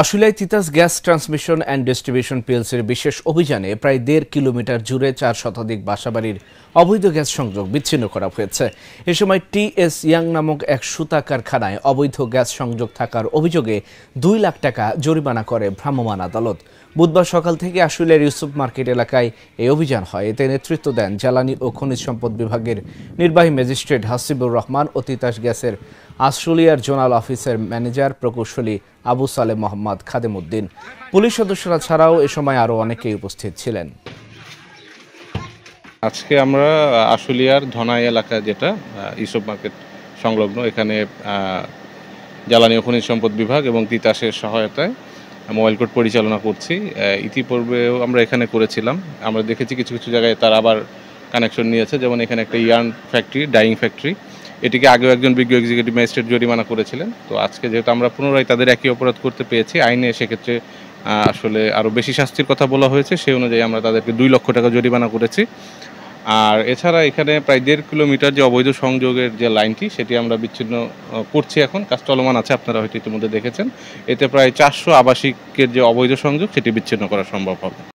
আশুলিয়ায় Titas gas transmission and distribution পিএলসির বিশেষ অভিযানে প্রায় ১.৫ কিলোমিটার জুড়ে ৪ শতাধিক বাসাবাড়ির অবৈধ গ্যাস সংযোগ বিচ্ছিন্ন করা হয়েছে। এ সময় টিএস ইয়াং নামক এক সুতা কারখানায় অবৈধ গ্যাস সংযোগ থাকার অভিযোগে ২ লাখ টাকা জরিমানা করে ভ্রাম্যমাণ আদালত। বুধবার সকাল থেকে আশুলিয়ার ইউসুফ মার্কেট এলাকায় এই অভিযান হয়। এতে নেতৃত্ব দেন জ্বালানি ও খনিজ সম্পদ বিভাগের নির্বাহী ম্যাজিস্ট্রেট হাসিবুর রহমান ও তিতাস গ্যাসের আশুলিয়ার জোনাল অফিসের ম্যানেজার প্রকৌশলী আবু সালেম মোহাম্মদ খাদেমউদ্দিন। পুলিশ সদস্যরা ছাড়াও এ সময় আরও অনেকেই উপস্থিত ছিলেন। আজকে আমরা আশুলিয়ার ধনাই এলাকা, যেটা ইউসুফ মার্কেট সংলগ্ন, এখানে জ্বালানি ও খনিজ সম্পদ বিভাগ এবং তিতাসের সহায়তায় মোবাইল কোর্ট পরিচালনা করছি। ইতিপূর্বেও আমরা এখানে করেছিলাম। আমরা দেখেছি কিছু কিছু জায়গায় তারা আবার কানেকশন নিয়েছে, যেমন এখানে একটা ইয়ার্ন ফ্যাক্টরি, ডাইং ফ্যাক্টরি, এটিকে আগেও একজন বিজ্ঞ এক্সিকিউটিভ ম্যাজিস্ট্রেট জরিমানা করেছিলেন। তো আজকে যেহেতু আমরা পুনরায় তাদের একই অপরাধ করতে পেয়েছি আইনে, সেক্ষেত্রে আসলে আরও বেশি শাস্তির কথা বলা হয়েছে, সেই অনুযায়ী আমরা তাদেরকে ২ লক্ষ টাকা জরিমানা করেছি। আর এছাড়া এখানে প্রায় ১.৫ কিলোমিটার যে অবৈধ সংযোগের যে লাইনটি, সেটি আমরা বিচ্ছিন্ন করছি। এখন কাজ চলমান আছে, আপনারা হয়তো ইতিমধ্যে দেখেছেন। এতে প্রায় ৪০০ আবাসিকের যে অবৈধ সংযোগ, সেটি বিচ্ছিন্ন করা সম্ভব হবে।